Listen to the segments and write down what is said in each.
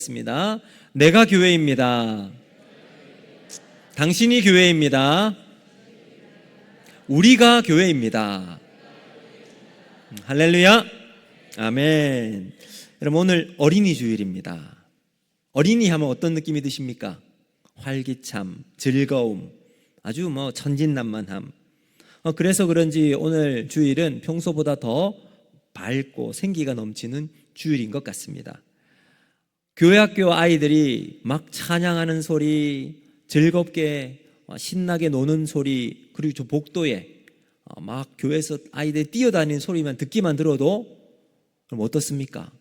습니다. 내가 교회입니다. 당신이 교회입니다. 우리가 교회입니다. 할렐루야. 아멘. 여러분, 오늘 어린이 주일입니다. 어린이 하면 어떤 느낌이 드십니까? 활기참, 즐거움, 아주 천진난만함. 그래서 그런지 오늘 주일은 평소보다 더 밝고 생기가 넘치는 주일인 것 같습니다. 교회학교 아이들이 막 찬양하는 소리, 즐겁게 신나게 노는 소리, 그리고 저 복도에 막 교회에서 아이들이 뛰어다니는 소리만 듣기만 들어도 그럼 어떻습니까?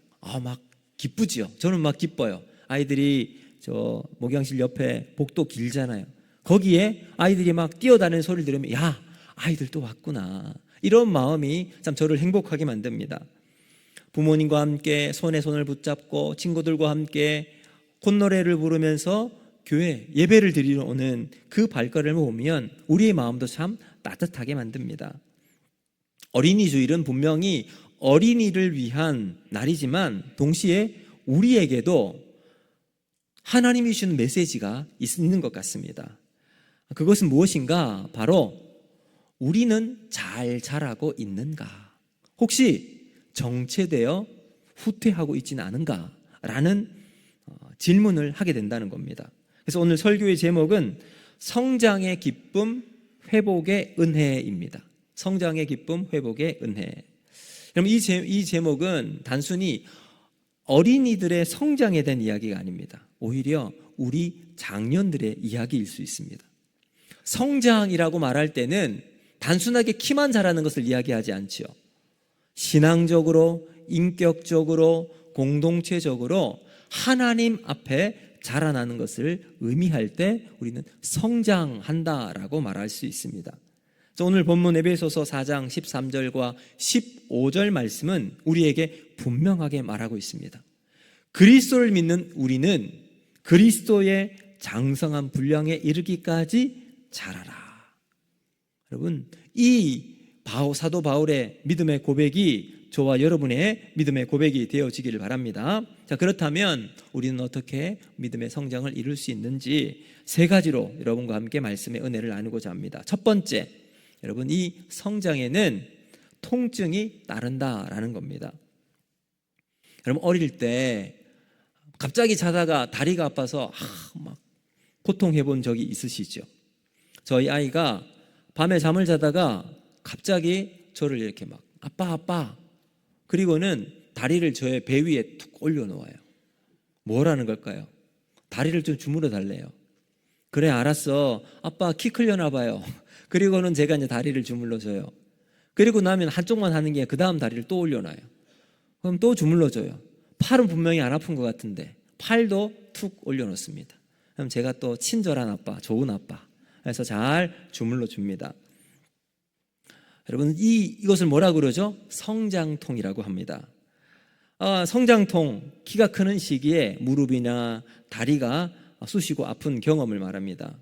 막 기쁘지요. 저는 막 기뻐요. 아이들이 저 목양실 옆에 복도 길잖아요. 거기에 아이들이 막 뛰어다니는 소리를 들으면 야, 아이들 또 왔구나. 이런 마음이 참 저를 행복하게 만듭니다. 부모님과 함께 손에 손을 붙잡고 친구들과 함께 콧노래를 부르면서 교회 예배를 드리러 오는 그 발걸음을 보면 우리의 마음도 참 따뜻하게 만듭니다. 어린이 주일은 분명히 어린이를 위한 날이지만 동시에 우리에게도 하나님이 주시는 메시지가 있는 것 같습니다. 그것은 무엇인가? 바로 우리는 잘 자라고 있는가? 혹시 정체되어 후퇴하고 있지는 않은가라는 질문을 하게 된다는 겁니다. 그래서 오늘 설교의 제목은 성장의 기쁨, 회복의 은혜입니다. 성장의 기쁨, 회복의 은혜. 여러분, 이 제목은 단순히 어린이들의 성장에 대한 이야기가 아닙니다. 오히려 우리 장년들의 이야기일 수 있습니다. 성장이라고 말할 때는 단순하게 키만 자라는 것을 이야기하지 않지요. 신앙적으로, 인격적으로, 공동체적으로 하나님 앞에 자라나는 것을 의미할 때 우리는 성장한다라고 말할 수 있습니다. 오늘 본문 에베소서 4장 13절과 15절 말씀은 우리에게 분명하게 말하고 있습니다. 그리스도를 믿는 우리는 그리스도의 장성한 분량에 이르기까지 자라라. 여러분, 이 사도 바울의 믿음의 고백이 저와 여러분의 믿음의 고백이 되어지기를 바랍니다. 자, 그렇다면 우리는 어떻게 믿음의 성장을 이룰 수 있는지 세 가지로 여러분과 함께 말씀의 은혜를 나누고자 합니다. 첫 번째, 여러분, 이 성장에는 통증이 따른다라는 겁니다. 여러분, 어릴 때 갑자기 자다가 다리가 아파서 막 고통해 본 적이 있으시죠? 저희 아이가 밤에 잠을 자다가 갑자기 저를 이렇게 막 아빠 그리고는 다리를 저의 배 위에 툭 올려놓아요. 뭐라는 걸까요? 다리를 좀 주물러 달래요. 그래, 알았어. 아빠 키 크려나 봐요. 그리고는 제가 이제 다리를 주물러줘요. 그리고 나면 한쪽만 하는 게 그 다음 다리를 또 올려놔요. 그럼 또 주물러줘요. 팔은 분명히 안 아픈 것 같은데 팔도 툭 올려놓습니다. 그럼 제가 또 친절한 아빠, 좋은 아빠 해서 잘 주물러 줍니다. 여러분, 이것을 뭐라 그러죠? 성장통이라고 합니다. 성장통, 키가 크는 시기에 무릎이나 다리가 쑤시고 아픈 경험을 말합니다.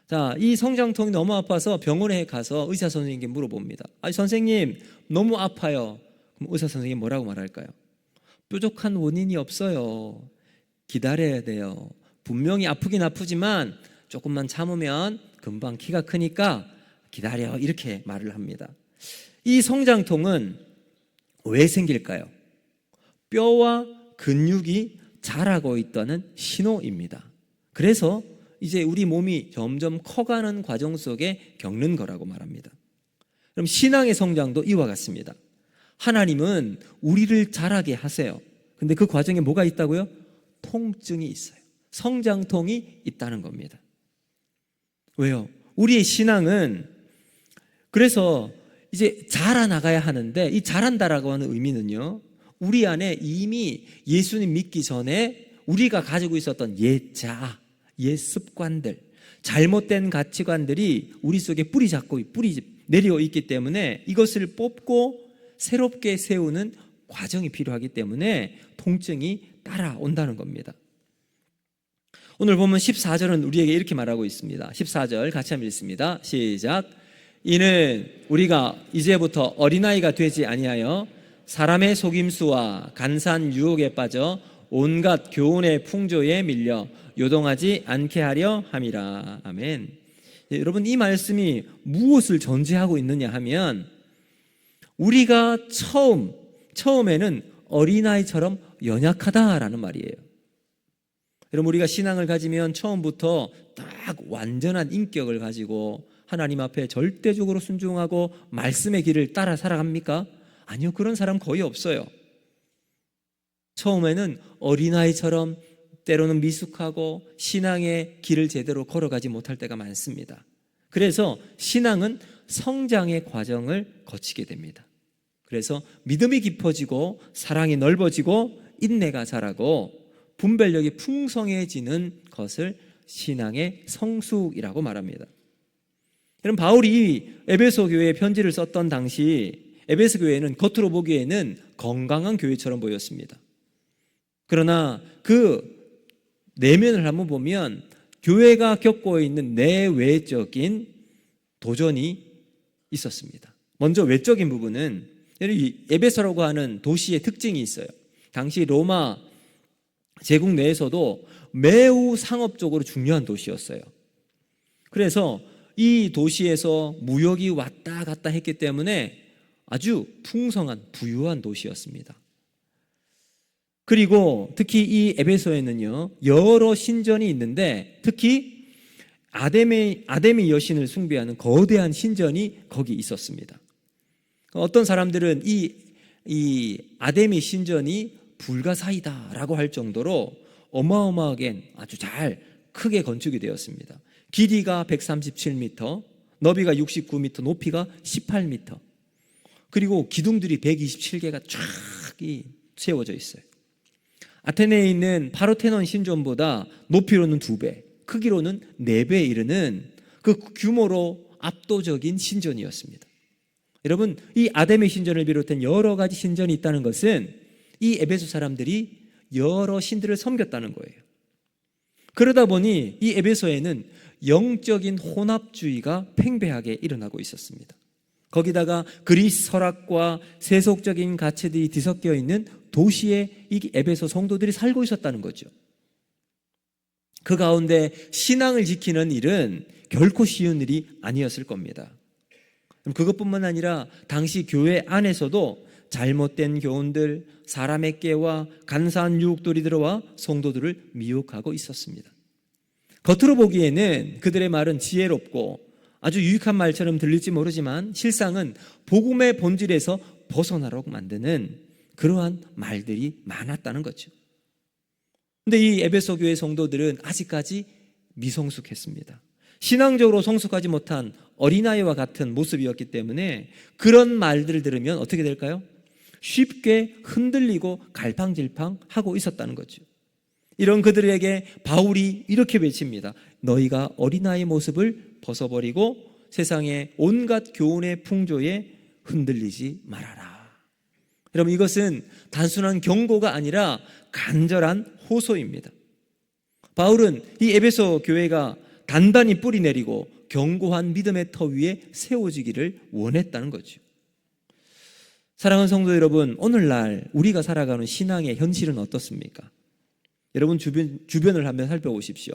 자, 이 성장통이 너무 아파서 병원에 가서 의사 선생님께 물어봅니다. 선생님, 너무 아파요. 그럼 의사 선생님이 뭐라고 말할까요? 뾰족한 원인이 없어요. 기다려야 돼요. 분명히 아프긴 아프지만 조금만 참으면 금방 키가 크니까 기다려, 이렇게 말을 합니다. 이 성장통은 왜 생길까요? 뼈와 근육이 자라고 있다는 신호입니다. 그래서 이제 우리 몸이 점점 커가는 과정 속에 겪는 거라고 말합니다. 그럼 신앙의 성장도 이와 같습니다. 하나님은 우리를 자라게 하세요. 근데 그 과정에 뭐가 있다고요? 통증이 있어요. 성장통이 있다는 겁니다. 왜요? 우리의 신앙은 그래서 이제 자라나가야 하는데, 이 자란다라고 하는 의미는요, 우리 안에 이미 예수님 믿기 전에 우리가 가지고 있었던 옛 자아, 옛 습관들, 잘못된 가치관들이 우리 속에 뿌리 내려 있기 때문에 이것을 뽑고 새롭게 세우는 과정이 필요하기 때문에 통증이 따라온다는 겁니다. 오늘 보면 14절은 우리에게 이렇게 말하고 있습니다. 14절 같이 한번 읽습니다. 시작. 이는 우리가 이제부터 어린아이가 되지 아니하여 사람의 속임수와 간사한 유혹에 빠져 온갖 교훈의 풍조에 밀려 요동하지 않게 하려 함이라. 아멘. 여러분, 이 말씀이 무엇을 전제하고 있느냐 하면 우리가 처음에는 어린아이처럼 연약하다라는 말이에요. 여러분, 우리가 신앙을 가지면 처음부터 딱 완전한 인격을 가지고 하나님 앞에 절대적으로 순종하고 말씀의 길을 따라 살아갑니까? 아니요, 그런 사람 거의 없어요. 처음에는 어린아이처럼 때로는 미숙하고 신앙의 길을 제대로 걸어가지 못할 때가 많습니다. 그래서 신앙은 성장의 과정을 거치게 됩니다. 그래서 믿음이 깊어지고 사랑이 넓어지고 인내가 자라고 분별력이 풍성해지는 것을 신앙의 성숙이라고 말합니다. 여러분, 바울이 에베소 교회에 편지를 썼던 당시 에베소 교회는 겉으로 보기에는 건강한 교회처럼 보였습니다. 그러나 그 내면을 한번 보면 교회가 겪고 있는 내외적인 도전이 있었습니다. 먼저 외적인 부분은 에베소라고 하는 도시의 특징이 있어요. 당시 로마 제국 내에서도 매우 상업적으로 중요한 도시였어요. 그래서 이 도시에서 무역이 왔다 갔다 했기 때문에 아주 풍성한 부유한 도시였습니다. 그리고 특히 이 에베소에는요, 여러 신전이 있는데 특히 아데미 여신을 숭배하는 거대한 신전이 거기 있었습니다. 어떤 사람들은 이 아데미 신전이 불가사의다라고 할 정도로 어마어마하게 아주 잘 크게 건축이 되었습니다. 길이가 137m, 너비가 69m, 높이가 18m. 그리고 기둥들이 127개가 쫙 세워져 있어요. 아테네에 있는 파르테논 신전보다 높이로는 2배, 크기로는 4배에 이르는 그 규모로 압도적인 신전이었습니다. 여러분, 이 아데미 신전을 비롯한 여러 가지 신전이 있다는 것은 이 에베소 사람들이 여러 신들을 섬겼다는 거예요. 그러다 보니 이 에베소에는 영적인 혼합주의가 팽배하게 일어나고 있었습니다. 거기다가 그리스 철학과 세속적인 가치들이 뒤섞여 있는 도시에 이 에베소 성도들이 살고 있었다는 거죠. 그 가운데 신앙을 지키는 일은 결코 쉬운 일이 아니었을 겁니다. 그것뿐만 아니라 당시 교회 안에서도 잘못된 교훈들, 사람의 깨와 간사한 유혹들이 들어와 성도들을 미혹하고 있었습니다. 겉으로 보기에는 그들의 말은 지혜롭고 아주 유익한 말처럼 들릴지 모르지만 실상은 복음의 본질에서 벗어나라고 만드는 그러한 말들이 많았다는 거죠. 그런데 이 에베소 교회 성도들은 아직까지 미성숙했습니다. 신앙적으로 성숙하지 못한 어린아이와 같은 모습이었기 때문에 그런 말들을 들으면 어떻게 될까요? 쉽게 흔들리고 갈팡질팡하고 있었다는 거죠. 이런 그들에게 바울이 이렇게 외칩니다. 너희가 어린아이 모습을 벗어버리고 세상의 온갖 교훈의 풍조에 흔들리지 말아라. 여러분, 이것은 단순한 경고가 아니라 간절한 호소입니다. 바울은 이 에베소 교회가 단단히 뿌리 내리고 견고한 믿음의 터 위에 세워지기를 원했다는 거죠. 사랑하는 성도 여러분, 오늘날 우리가 살아가는 신앙의 현실은 어떻습니까? 여러분 주변을 한번 살펴보십시오.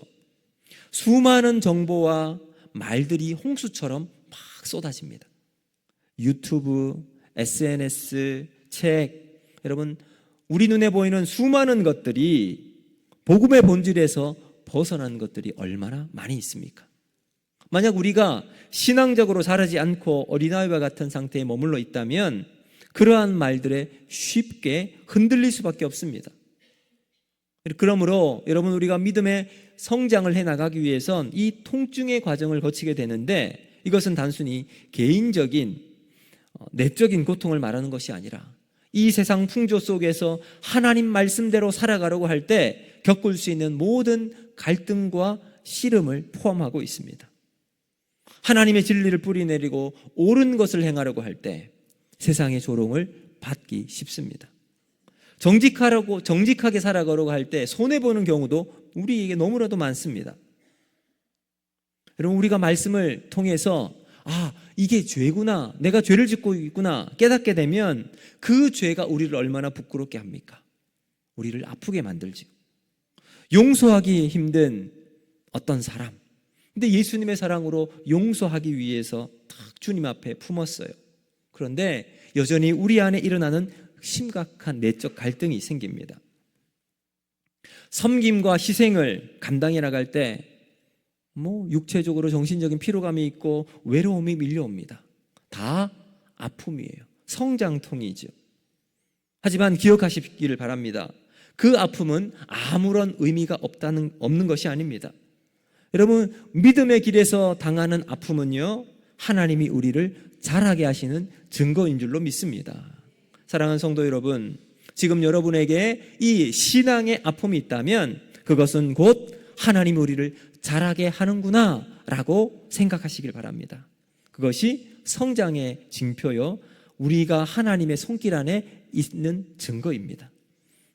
수많은 정보와 말들이 홍수처럼 막 쏟아집니다. 유튜브, SNS, 책, 여러분 우리 눈에 보이는 수많은 것들이 복음의 본질에서 벗어난 것들이 얼마나 많이 있습니까? 만약 우리가 신앙적으로 자라지 않고 어린아이와 같은 상태에 머물러 있다면 그러한 말들에 쉽게 흔들릴 수밖에 없습니다. 그러므로 여러분, 우리가 믿음의 성장을 해나가기 위해선 이 통증의 과정을 거치게 되는데 이것은 단순히 개인적인 내적인 고통을 말하는 것이 아니라 이 세상 풍조 속에서 하나님 말씀대로 살아가려고 할 때 겪을 수 있는 모든 갈등과 씨름을 포함하고 있습니다. 하나님의 진리를 뿌리내리고 옳은 것을 행하려고 할 때 세상의 조롱을 받기 쉽습니다. 정직하게 살아가려고 할 때 손해보는 경우도 우리에게 너무나도 많습니다. 여러분, 우리가 말씀을 통해서 이게 죄구나, 내가 죄를 짓고 있구나 깨닫게 되면 그 죄가 우리를 얼마나 부끄럽게 합니까? 우리를 아프게 만들죠. 용서하기 힘든 어떤 사람, 근데 예수님의 사랑으로 용서하기 위해서 딱 주님 앞에 품었어요. 그런데 여전히 우리 안에 일어나는 심각한 내적 갈등이 생깁니다. 섬김과 희생을 감당해 나갈 때 육체적으로 정신적인 피로감이 있고 외로움이 밀려옵니다. 다 아픔이에요. 성장통이죠. 하지만 기억하시기를 바랍니다. 그 아픔은 아무런 의미가 없는 것이 아닙니다. 여러분, 믿음의 길에서 당하는 아픔은요, 하나님이 우리를 자라게 하시는 증거인 줄로 믿습니다. 사랑하는 성도 여러분, 지금 여러분에게 이 신앙의 아픔이 있다면 그것은 곧 하나님이 우리를 자라게 하는구나 라고 생각하시길 바랍니다. 그것이 성장의 징표요, 우리가 하나님의 손길 안에 있는 증거입니다.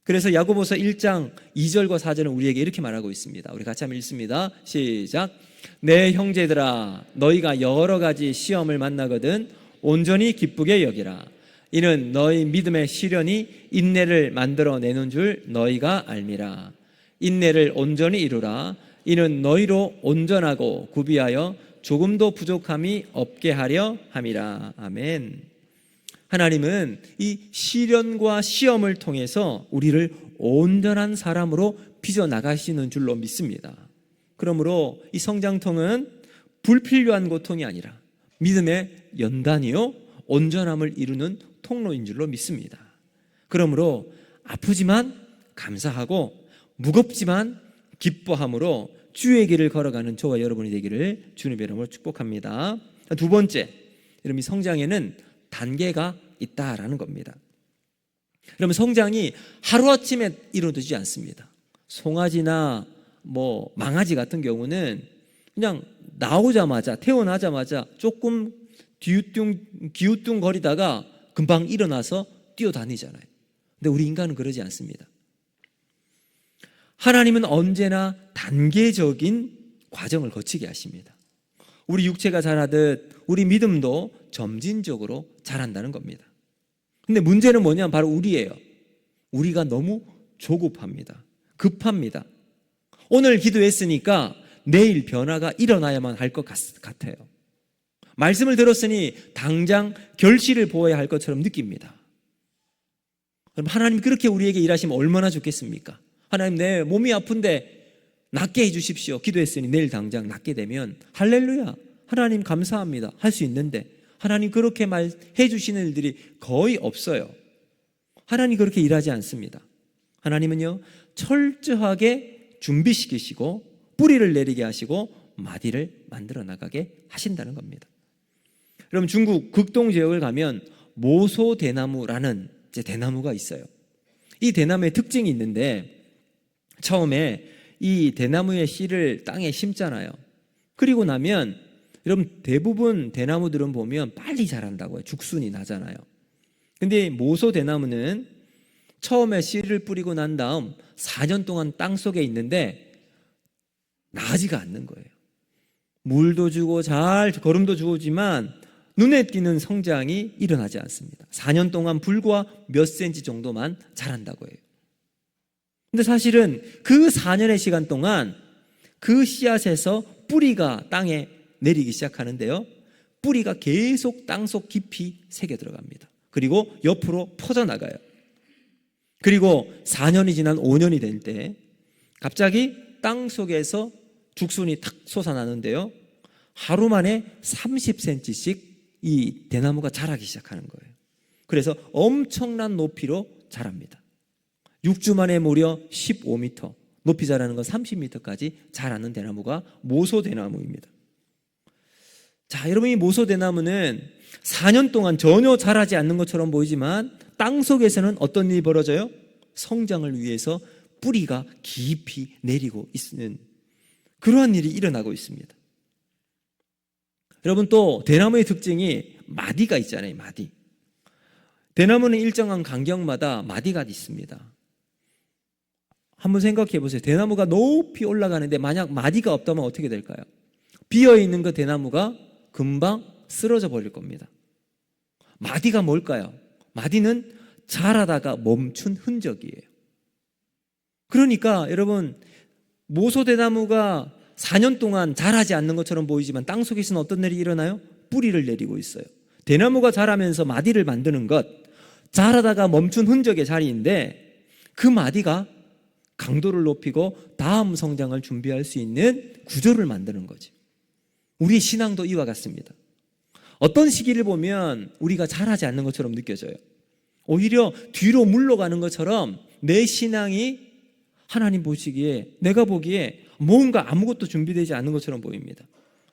그래서 야고보서 1장 2절과 4절은 우리에게 이렇게 말하고 있습니다. 우리 같이 한번 읽습니다. 시작. 내 형제들아, 너희가 여러 가지 시험을 만나거든 온전히 기쁘게 여기라. 이는 너희 믿음의 시련이 인내를 만들어내는 줄 너희가 알미라. 인내를 온전히 이루라. 이는 너희로 온전하고 구비하여 조금도 부족함이 없게 하려 함이라. 아멘. 하나님은 이 시련과 시험을 통해서 우리를 온전한 사람으로 빚어나가시는 줄로 믿습니다. 그러므로 이 성장통은 불필요한 고통이 아니라 믿음의 연단이요, 온전함을 이루는 통로인 줄로 믿습니다. 그러므로 아프지만 감사하고 무겁지만 기뻐함으로 주의 길을 걸어가는 저와 여러분이 되기를 주님의 이름으로 축복합니다. 두 번째, 여러분, 이 성장에는 단계가 있다라는 겁니다. 그러면 성장이 하루아침에 이루어지지 않습니다. 송아지나 망아지 같은 경우는 그냥 나오자마자, 태어나자마자 조금 기우뚱거리다가 금방 일어나서 뛰어다니잖아요. 근데 우리 인간은 그러지 않습니다. 하나님은 언제나 단계적인 과정을 거치게 하십니다. 우리 육체가 자라듯 우리 믿음도 점진적으로 자란다는 겁니다. 근데 문제는 뭐냐면 바로 우리예요. 우리가 너무 조급합니다. 급합니다. 오늘 기도했으니까 내일 변화가 일어나야만 할 것 같아요. 말씀을 들었으니 당장 결실을 보아야 할 것처럼 느낍니다. 그럼 하나님 그렇게 우리에게 일하시면 얼마나 좋겠습니까? 하나님, 내 몸이 아픈데 낫게 해주십시오. 기도했으니 내일 당장 낫게 되면 할렐루야, 하나님 감사합니다 할 수 있는데 하나님 그렇게 말해 주시는 일들이 거의 없어요. 하나님 그렇게 일하지 않습니다. 하나님은요, 철저하게 준비시키시고 뿌리를 내리게 하시고 마디를 만들어 나가게 하신다는 겁니다. 그럼 중국 극동 지역을 가면 모소대나무라는 대나무가 있어요. 이 대나무의 특징이 있는데, 처음에 이 대나무의 씨를 땅에 심잖아요. 그리고 나면 여러분, 대부분 대나무들은 보면 빨리 자란다고요. 죽순이 나잖아요. 근데 모소대나무는 처음에 씨를 뿌리고 난 다음 4년 동안 땅 속에 있는데 나지가 않는 거예요. 물도 주고 잘 거름도 주지만 눈에 띄는 성장이 일어나지 않습니다. 4년 동안 불과 몇 센치 정도만 자란다고 해요. 근데 사실은 그 4년의 시간 동안 그 씨앗에서 뿌리가 땅에 내리기 시작하는데요, 뿌리가 계속 땅속 깊이 새겨 들어갑니다. 그리고 옆으로 퍼져나가요. 그리고 4년이 지난 5년이 될 때 갑자기 땅 속에서 죽순이 탁 솟아나는데요, 하루 만에 30cm씩 이 대나무가 자라기 시작하는 거예요. 그래서 엄청난 높이로 자랍니다. 6주 만에 무려 15m, 높이 자라는 건 30m까지 자라는 대나무가 모소대나무입니다. 자, 여러분, 이 모소대나무는 4년 동안 전혀 자라지 않는 것처럼 보이지만 땅 속에서는 어떤 일이 벌어져요? 성장을 위해서 뿌리가 깊이 내리고 있는 그러한 일이 일어나고 있습니다. 여러분, 또 대나무의 특징이 마디가 있잖아요. 마디. 대나무는 일정한 간격마다 마디가 있습니다. 한번 생각해 보세요. 대나무가 높이 올라가는데 만약 마디가 없다면 어떻게 될까요? 비어있는 그 대나무가 금방 쓰러져 버릴 겁니다. 마디가 뭘까요? 마디는 자라다가 멈춘 흔적이에요. 그러니까 여러분, 모소대나무가 4년 동안 자라지 않는 것처럼 보이지만 땅속에서는 어떤 일이 일어나요? 뿌리를 내리고 있어요. 대나무가 자라면서 마디를 만드는 것, 자라다가 멈춘 흔적의 자리인데 그 마디가 강도를 높이고 다음 성장을 준비할 수 있는 구조를 만드는 거죠. 우리의 신앙도 이와 같습니다. 어떤 시기를 보면 우리가 자라지 않는 것처럼 느껴져요. 오히려 뒤로 물러가는 것처럼 내 신앙이 하나님 보시기에, 내가 보기에 뭔가 아무것도 준비되지 않는 것처럼 보입니다.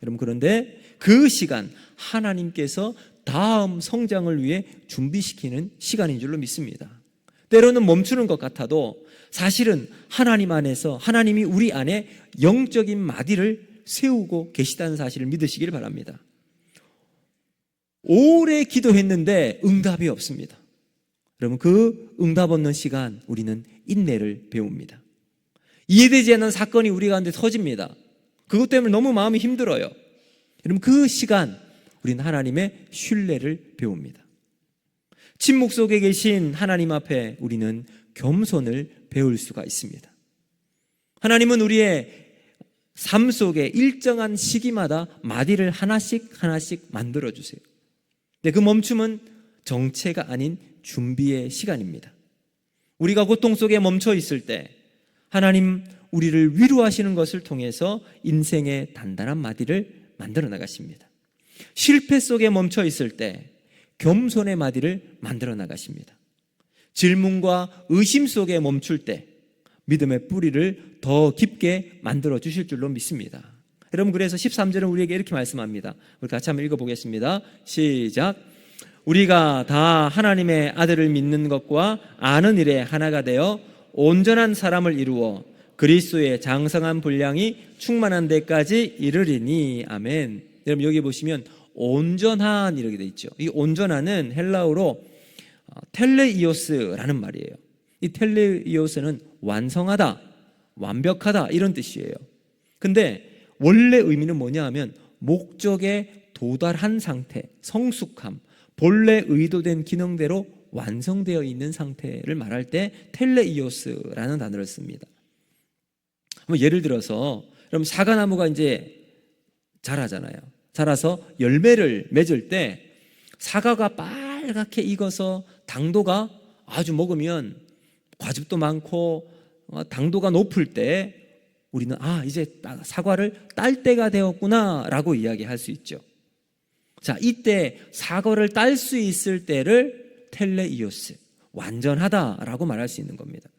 여러분, 그런데 그 시간, 하나님께서 다음 성장을 위해 준비시키는 시간인 줄로 믿습니다. 때로는 멈추는 것 같아도 사실은 하나님 안에서, 하나님이 우리 안에 영적인 마디를 세우고 계시다는 사실을 믿으시길 바랍니다. 오래 기도했는데 응답이 없습니다. 여러분, 그 응답 없는 시간, 우리는 인내를 배웁니다. 이해되지 않는 사건이 우리 가운데 터집니다. 그것 때문에 너무 마음이 힘들어요. 여러분, 그 시간 우리는 하나님의 신뢰를 배웁니다. 침묵 속에 계신 하나님 앞에 우리는 겸손을 배울 수가 있습니다. 하나님은 우리의 삶 속에 일정한 시기마다 마디를 하나씩 만들어주세요. 근데 그 멈춤은 정체가 아닌 준비의 시간입니다. 우리가 고통 속에 멈춰 있을 때 하나님 우리를 위로하시는 것을 통해서 인생의 단단한 마디를 만들어 나가십니다. 실패 속에 멈춰 있을 때 겸손의 마디를 만들어 나가십니다. 질문과 의심 속에 멈출 때 믿음의 뿌리를 더 깊게 만들어 주실 줄로 믿습니다. 여러분, 그래서 13절은 우리에게 이렇게 말씀합니다. 우리 같이 한번 읽어보겠습니다. 시작. 우리가 다 하나님의 아들을 믿는 것과 아는 일에 하나가 되어 온전한 사람을 이루어 그리스도의 장성한 분량이 충만한 데까지 이르리니. 아멘. 여러분, 여기 보시면 온전한 이렇게 돼 있죠. 이 온전한은 헬라어로 텔레이오스라는 말이에요. 이 텔레이오스는 완성하다, 완벽하다 이런 뜻이에요. 근데 원래 의미는 뭐냐 하면 목적에 도달한 상태, 성숙함, 본래 의도된 기능대로 완성되어 있는 상태를 말할 때 텔레이오스라는 단어를 씁니다. 예를 들어서 여러분, 사과나무가 이제 자라잖아요. 자라서 열매를 맺을 때 사과가 빨갛게 익어서 당도가 아주 먹으면 과즙도 많고 당도가 높을 때 우리는 이제 사과를 딸 때가 되었구나 라고 이야기할 수 있죠. 자, 이때 사과를 딸 수 있을 때를 텔레이오스, 완전하다라고 말할 수 있는 겁니다.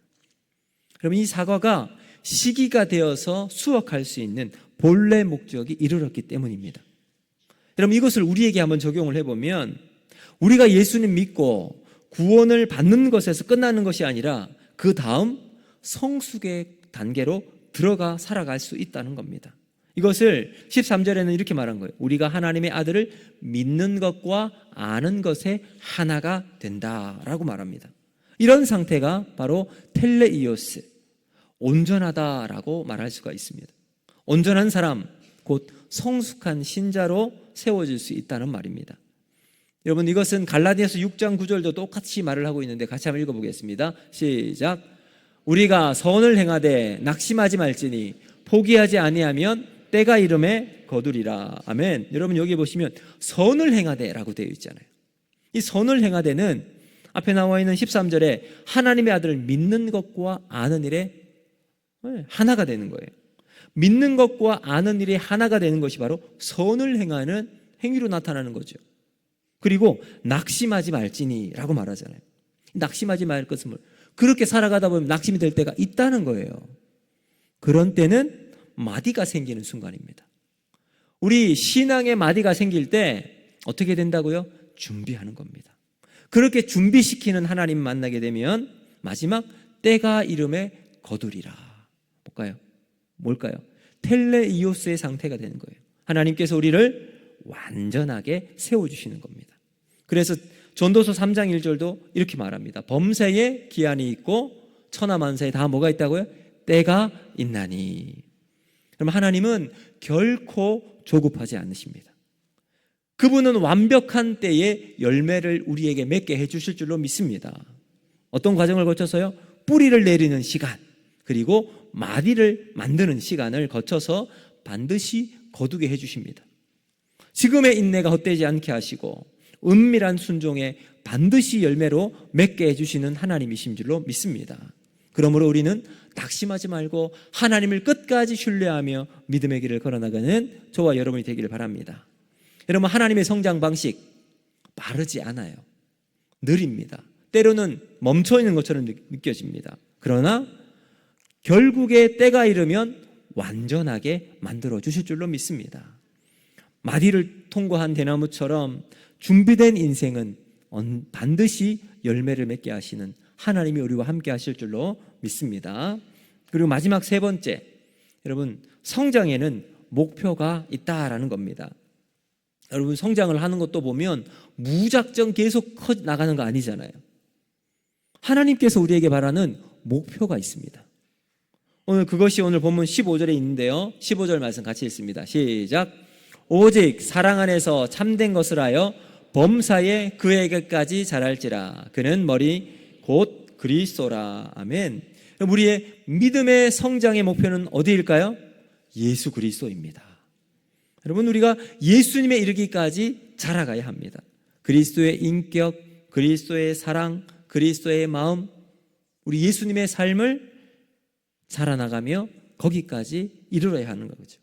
그러면 이 사과가 시기가 되어서 수확할 수 있는 본래 목적이 이르렀기 때문입니다. 여러분, 이것을 우리에게 한번 적용을 해보면 우리가 예수님 믿고 구원을 받는 것에서 끝나는 것이 아니라 그 다음 성숙의 단계로 들어가 살아갈 수 있다는 겁니다. 이것을 13절에는 이렇게 말한 거예요. 우리가 하나님의 아들을 믿는 것과 아는 것에 하나가 된다라고 말합니다. 이런 상태가 바로 텔레이오스, 온전하다라고 말할 수가 있습니다. 온전한 사람, 곧 성숙한 신자로 세워질 수 있다는 말입니다. 여러분, 이것은 갈라디아서 6장 9절도 똑같이 말을 하고 있는데 같이 한번 읽어보겠습니다. 시작. 우리가 선을 행하되 낙심하지 말지니 포기하지 아니하면 때가 이름에 거두리라. 아멘. 여러분, 여기 보시면 선을 행하되 라고 되어 있잖아요. 이 선을 행하되는 앞에 나와 있는 13절에 하나님의 아들을 믿는 것과 아는 일에 하나가 되는 거예요. 믿는 것과 아는 일에 하나가 되는 것이 바로 선을 행하는 행위로 나타나는 거죠. 그리고 낙심하지 말지니 라고 말하잖아요. 낙심하지 말 것은 그렇게 살아가다 보면 낙심이 될 때가 있다는 거예요. 그런 때는 마디가 생기는 순간입니다. 우리 신앙의 마디가 생길 때 어떻게 된다고요? 준비하는 겁니다. 그렇게 준비시키는 하나님 만나게 되면 마지막 때가 이름에 거두리라. 뭘까요? 텔레이오스의 상태가 되는 거예요. 하나님께서 우리를 완전하게 세워주시는 겁니다. 그래서 전도서 3장 1절도 이렇게 말합니다. 범사에 기한이 있고 천하만사에 다 뭐가 있다고요? 때가 있나니. 그럼 하나님은 결코 조급하지 않으십니다. 그분은 완벽한 때에 열매를 우리에게 맺게 해주실 줄로 믿습니다. 어떤 과정을 거쳐서요? 뿌리를 내리는 시간, 그리고 마디를 만드는 시간을 거쳐서 반드시 거두게 해주십니다. 지금의 인내가 헛되지 않게 하시고 은밀한 순종에 반드시 열매로 맺게 해주시는 하나님이신 줄로 믿습니다. 그러므로 우리는 낙심하지 말고 하나님을 끝까지 신뢰하며 믿음의 길을 걸어나가는 저와 여러분이 되기를 바랍니다. 여러분, 하나님의 성장 방식 빠르지 않아요. 느립니다. 때로는 멈춰있는 것처럼 느껴집니다. 그러나 결국에 때가 이르면 완전하게 만들어 주실 줄로 믿습니다. 마디를 통과한 대나무처럼 준비된 인생은 반드시 열매를 맺게 하시는 하나님이 우리와 함께 하실 줄로 믿습니다. 그리고 마지막 세 번째, 여러분, 성장에는 목표가 있다라는 겁니다. 여러분, 성장을 하는 것도 보면 무작정 계속 커 나가는 거 아니잖아요. 하나님께서 우리에게 바라는 목표가 있습니다. 그것이 오늘 본문 15절에 있는데요, 15절 말씀 같이 읽습니다. 시작. 오직 사랑 안에서 참된 것을 하여 범사에 그에게까지 자랄지라. 그는 머리 곧 그리스도라. 아멘. 우리의 믿음의 성장의 목표는 어디일까요? 예수 그리스도입니다. 여러분, 우리가 예수님에 이르기까지 자라가야 합니다. 그리스도의 인격, 그리스도의 사랑, 그리스도의 마음, 우리 예수님의 삶을 자라나가며 거기까지 이르러야 하는 거죠.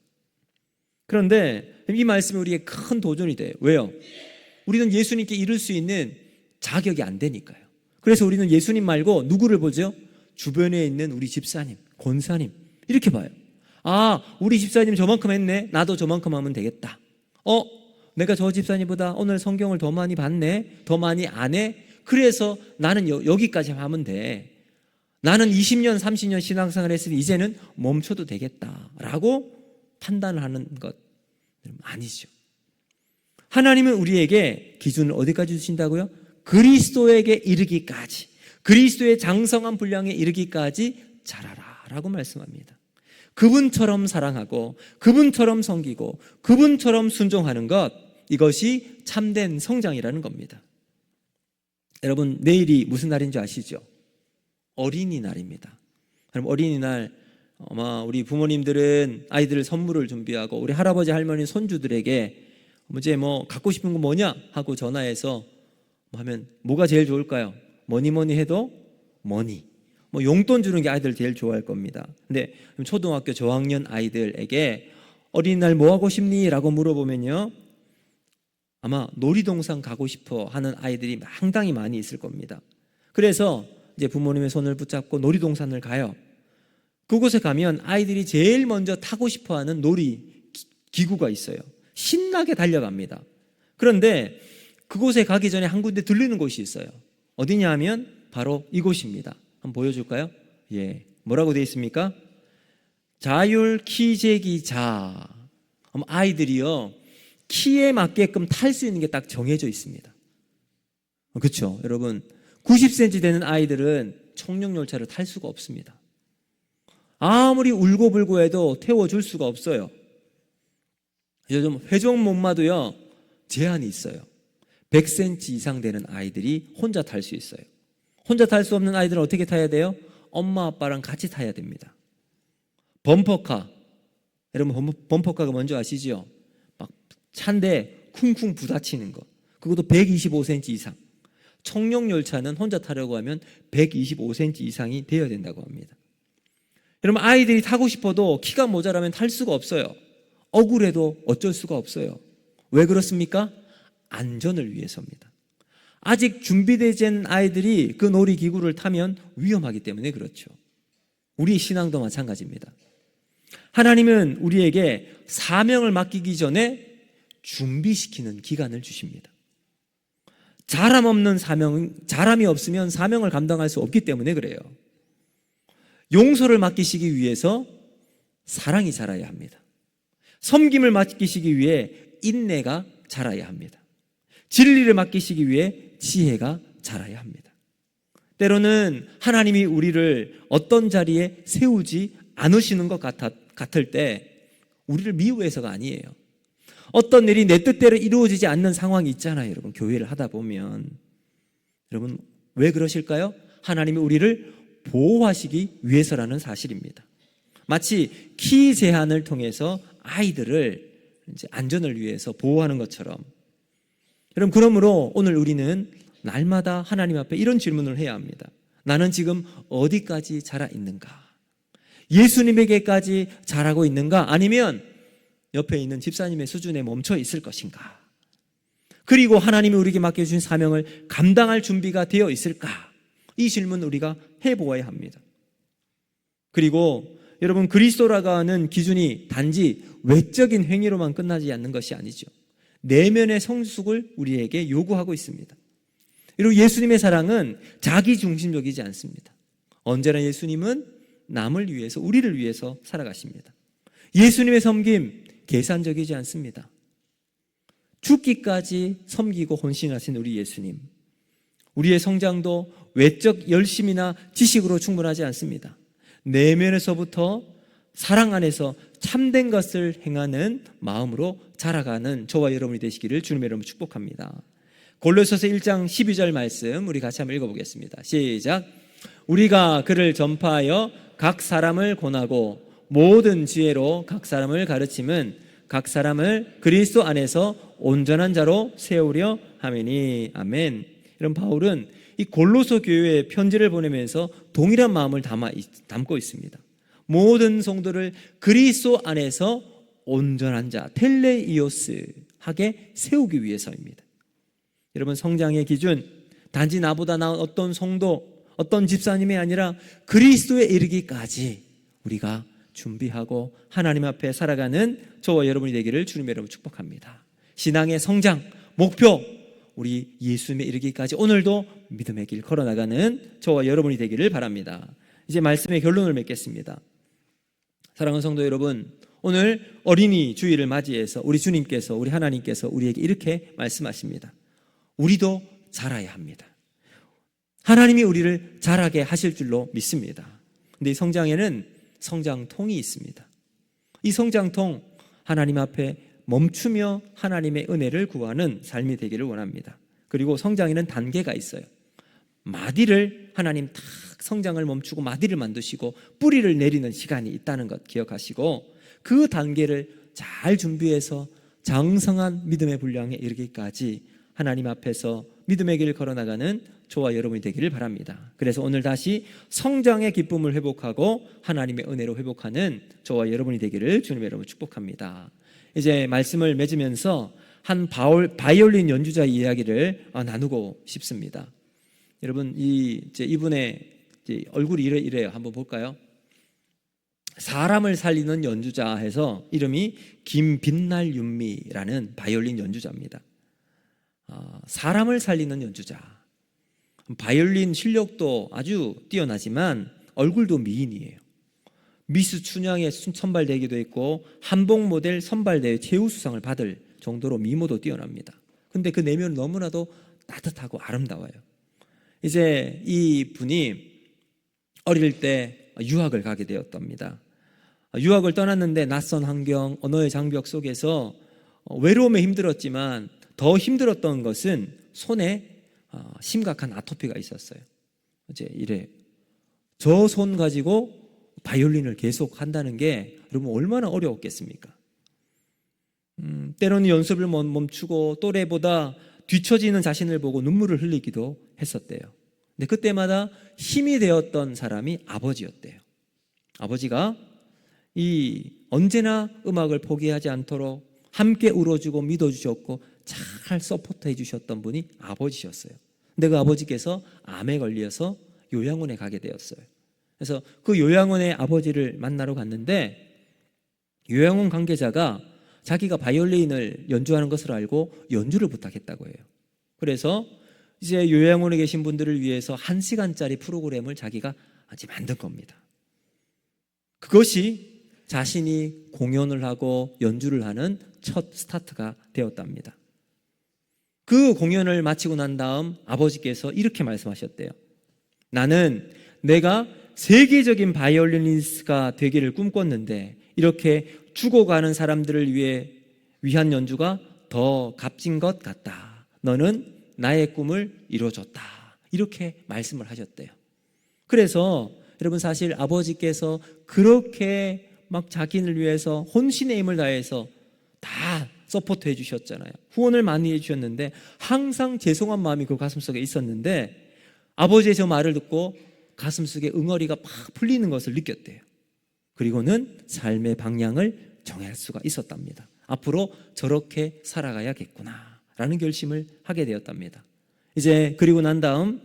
그런데 이 말씀이 우리에게 큰 도전이 돼요. 왜요? 우리는 예수님께 이룰 수 있는 자격이 안 되니까요. 그래서 우리는 예수님 말고 누구를 보죠? 주변에 있는 우리 집사님, 권사님, 이렇게 봐요. 아, 우리 집사님 저만큼 했네, 나도 저만큼 하면 되겠다. 내가 저 집사님보다 오늘 성경을 더 많이 봤네, 더 많이 안 해, 그래서 나는 여기까지 하면 돼. 나는 20년, 30년 신앙생활을 했으니 이제는 멈춰도 되겠다라고 판단을 하는 것 아니죠. 하나님은 우리에게 기준을 어디까지 주신다고요? 그리스도에게 이르기까지, 그리스도의 장성한 분량에 이르기까지 자라라 라고 말씀합니다. 그분처럼 사랑하고 그분처럼 섬기고 그분처럼 순종하는 것, 이것이 참된 성장이라는 겁니다. 여러분, 내일이 무슨 날인 줄 아시죠? 어린이날입니다. 그럼 어린이날 아마 우리 부모님들은 아이들 선물을 준비하고 우리 할아버지 할머니 손주들에게 이제 갖고 싶은 거 뭐냐 하고 전화해서 하면 뭐가 제일 좋을까요? 뭐니 해도 머니, 용돈 주는 게 아이들 제일 좋아할 겁니다. 근데 초등학교 저학년 아이들에게 어린이날 뭐 하고 싶니? 라고 물어보면요, 아마 놀이동산 가고 싶어 하는 아이들이 상당히 많이 있을 겁니다. 그래서 이제 부모님의 손을 붙잡고 놀이동산을 가요. 그곳에 가면 아이들이 제일 먼저 타고 싶어 하는 놀이기구가 있어요. 신나게 달려갑니다. 그런데 그곳에 가기 전에 한 군데 들르는 곳이 있어요. 어디냐 하면 바로 이곳입니다. 한번 보여줄까요? 예, 뭐라고 되어 있습니까? 자율 키재기자. 아이들이요, 키에 맞게끔 탈 수 있는 게 딱 정해져 있습니다. 그렇죠, 여러분? 90cm 되는 아이들은 청룡열차를 탈 수가 없습니다. 아무리 울고불고 해도 태워줄 수가 없어요. 요즘 회전목마도요, 제한이 있어요. 100cm 이상 되는 아이들이 혼자 탈 수 있어요. 혼자 탈 수 없는 아이들은 어떻게 타야 돼요? 엄마 아빠랑 같이 타야 됩니다. 범퍼카, 여러분 범퍼카가 뭔지 아시죠? 막 차인데 쿵쿵 부딪히는 거, 그것도 125cm 이상. 청룡열차는 혼자 타려고 하면 125cm 이상이 되어야 된다고 합니다. 여러분, 아이들이 타고 싶어도 키가 모자라면 탈 수가 없어요. 억울해도 어쩔 수가 없어요. 왜 그렇습니까? 안전을 위해서입니다. 아직 준비되지 않은 아이들이 그 놀이기구를 타면 위험하기 때문에 그렇죠. 우리 신앙도 마찬가지입니다. 하나님은 우리에게 사명을 맡기기 전에 준비시키는 기간을 주십니다. 자람이 없으면 사명을 감당할 수 없기 때문에 그래요. 용서를 맡기시기 위해서 사랑이 자라야 합니다. 섬김을 맡기시기 위해 인내가 자라야 합니다. 진리를 맡기시기 위해 지혜가 자라야 합니다. 때로는 하나님이 우리를 어떤 자리에 세우지 않으시는 것 같을 때 우리를 미워해서가 아니에요. 어떤 일이 내 뜻대로 이루어지지 않는 상황이 있잖아요, 여러분. 교회를 하다 보면. 여러분, 왜 그러실까요? 하나님이 우리를 보호하시기 위해서라는 사실입니다. 마치 키 제한을 통해서 아이들을 이제 안전을 위해서 보호하는 것처럼, 여러분, 그러므로 오늘 우리는 날마다 하나님 앞에 이런 질문을 해야 합니다. 나는 지금 어디까지 자라 있는가? 예수님에게까지 자라고 있는가? 아니면 옆에 있는 집사님의 수준에 멈춰 있을 것인가? 그리고 하나님이 우리에게 맡겨주신 사명을 감당할 준비가 되어 있을까? 이 질문을 우리가 해보아야 합니다. 그리고 여러분, 그리스도라고 하는 기준이 단지 외적인 행위로만 끝나지 않는 것이 아니죠. 내면의 성숙을 우리에게 요구하고 있습니다. 그리고 예수님의 사랑은 자기중심적이지 않습니다. 언제나 예수님은 남을 위해서, 우리를 위해서 살아가십니다. 예수님의 섬김 계산적이지 않습니다. 죽기까지 섬기고 헌신하신 우리 예수님, 우리의 성장도 외적 열심이나 지식으로 충분하지 않습니다. 내면에서부터 사랑 안에서 참된 것을 행하는 마음으로 자라가는 저와 여러분이 되시기를 주님의 이름으로 축복합니다. 골로새서 1장 12절 말씀 우리 같이 한번 읽어보겠습니다. 시작. 우리가 그를 전파하여 각 사람을 권하고 모든 지혜로 각 사람을 가르침은 각 사람을 그리스도 안에서 온전한 자로 세우려 함이니. 아멘. 이런 바울은 이 골로새 교회에 편지를 보내면서 동일한 마음을 담고 있습니다. 모든 성도를 그리스도 안에서 온전한 자, 텔레이오스 하게 세우기 위해서입니다. 여러분, 성장의 기준, 단지 나보다 나은 어떤 성도, 어떤 집사님이 아니라 그리스도에 이르기까지 우리가 준비하고 하나님 앞에 살아가는 저와 여러분이 되기를 주님의 이름으로 축복합니다. 신앙의 성장, 목표, 우리 예수님에 이르기까지 오늘도 믿음의 길 걸어나가는 저와 여러분이 되기를 바랍니다. 이제 말씀의 결론을 맺겠습니다. 사랑하는 성도 여러분, 오늘 어린이 주일을 맞이해서 우리 주님께서, 우리 하나님께서 우리에게 이렇게 말씀하십니다. 우리도 자라야 합니다. 하나님이 우리를 자라게 하실 줄로 믿습니다. 근데 이 성장에는 성장통이 있습니다. 이 성장통, 하나님 앞에 멈추며 하나님의 은혜를 구하는 삶이 되기를 원합니다. 그리고 성장에는 단계가 있어요. 마디를, 하나님 탁 성장을 멈추고 마디를 만드시고 뿌리를 내리는 시간이 있다는 것 기억하시고, 그 단계를 잘 준비해서 장성한 믿음의 분량에 이르기까지 하나님 앞에서 믿음의 길을 걸어나가는 저와 여러분이 되기를 바랍니다. 그래서 오늘 다시 성장의 기쁨을 회복하고 하나님의 은혜로 회복하는 저와 여러분이 되기를 주님의 이름으로 축복합니다. 이제 말씀을 맺으면서 한 바이올린 연주자의 이야기를 나누고 싶습니다. 여러분, 이분의 얼굴이 이래요. 한번 볼까요? 사람을 살리는 연주자 해서 이름이 김빛날 윤미라는 바이올린 연주자입니다. 사람을 살리는 연주자. 바이올린 실력도 아주 뛰어나지만 얼굴도 미인이에요. 미스 춘향의 선발대기도 했고 한복 모델 선발대회 최우수상을 받을 정도로 미모도 뛰어납니다. 근데 그 내면은 너무나도 따뜻하고 아름다워요. 이제 이 분이 어릴 때 유학을 가게 되었답니다. 유학을 떠났는데 낯선 환경, 언어의 장벽 속에서 외로움에 힘들었지만 더 힘들었던 것은 손에 심각한 아토피가 있었어요. 이제 이래 저 손 가지고 바이올린을 계속 한다는 게 여러분 얼마나 어려웠겠습니까? 때로는 연습을 멈추고 또래보다 뒤처지는 자신을 보고 눈물을 흘리기도 했었대요. 근데 그때마다 힘이 되었던 사람이 아버지였대요. 아버지가 언제나 음악을 포기하지 않도록 함께 울어주고 믿어주셨고 잘 서포트해 주셨던 분이 아버지셨어요. 근데 그 아버지께서 암에 걸려서 요양원에 가게 되었어요. 그래서 그 요양원의 아버지를 만나러 갔는데 요양원 관계자가 자기가 바이올린을 연주하는 것을 알고 연주를 부탁했다고 해요. 그래서 이제 요양원에 계신 분들을 위해서 1시간짜리 프로그램을 자기가 아직 만든 겁니다. 그것이 자신이 공연을 하고 연주를 하는 첫 스타트가 되었답니다. 그 공연을 마치고 난 다음 아버지께서 이렇게 말씀하셨대요. 나는 내가 세계적인 바이올리니스트가 되기를 꿈꿨는데 이렇게 죽어가는 사람들을 위한 연주가 더 값진 것 같다. 너는 나의 꿈을 이루어줬다. 이렇게 말씀을 하셨대요. 그래서 여러분 사실 아버지께서 그렇게 막 자기를 위해서 혼신의 힘을 다해서 다 서포트 해주셨잖아요. 후원을 많이 해주셨는데 항상 죄송한 마음이 그 가슴속에 있었는데 아버지의 저 말을 듣고 가슴속에 응어리가 팍 풀리는 것을 느꼈대요. 그리고는 삶의 방향을 정할 수가 있었답니다. 앞으로 저렇게 살아가야겠구나 라는 결심을 하게 되었답니다. 이제 그리고 난 다음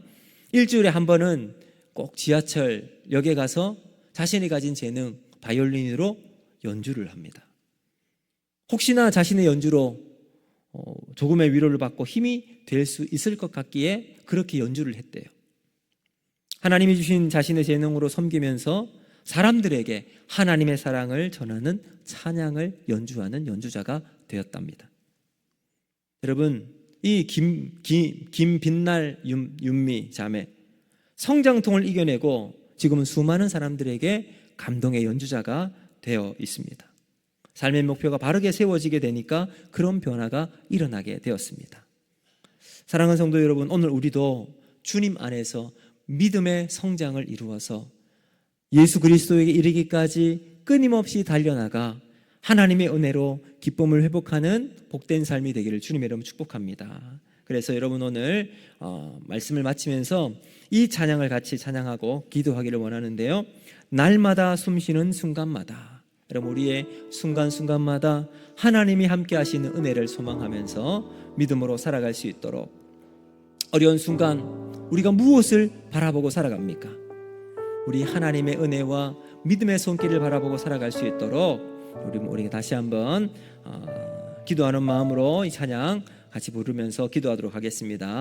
일주일에 한 번은 꼭 지하철역에 가서 자신이 가진 재능 바이올린으로 연주를 합니다. 혹시나 자신의 연주로 조금의 위로를 받고 힘이 될 수 있을 것 같기에 그렇게 연주를 했대요. 하나님이 주신 자신의 재능으로 섬기면서 사람들에게 하나님의 사랑을 전하는 찬양을 연주하는 연주자가 되었답니다. 여러분, 이 김빛날 윤미 자매 성장통을 이겨내고 지금은 수많은 사람들에게 감동의 연주자가 되어 있습니다. 삶의 목표가 바르게 세워지게 되니까 그런 변화가 일어나게 되었습니다. 사랑하는 성도 여러분, 오늘 우리도 주님 안에서 믿음의 성장을 이루어서 예수 그리스도에게 이르기까지 끊임없이 달려나가 하나님의 은혜로 기쁨을 회복하는 복된 삶이 되기를 주님의 이름으로 축복합니다. 그래서 여러분 오늘 말씀을 마치면서 이 찬양을 같이 찬양하고 기도하기를 원하는데요. 날마다 숨쉬는 순간마다, 여러분 우리의 순간순간마다 하나님이 함께 하시는 은혜를 소망하면서 믿음으로 살아갈 수 있도록, 어려운 순간 우리가 무엇을 바라보고 살아갑니까? 우리 하나님의 은혜와 믿음의 손길을 바라보고 살아갈 수 있도록 우리가 다시 한번 기도하는 마음으로 이 찬양 같이 부르면서 기도하도록 하겠습니다.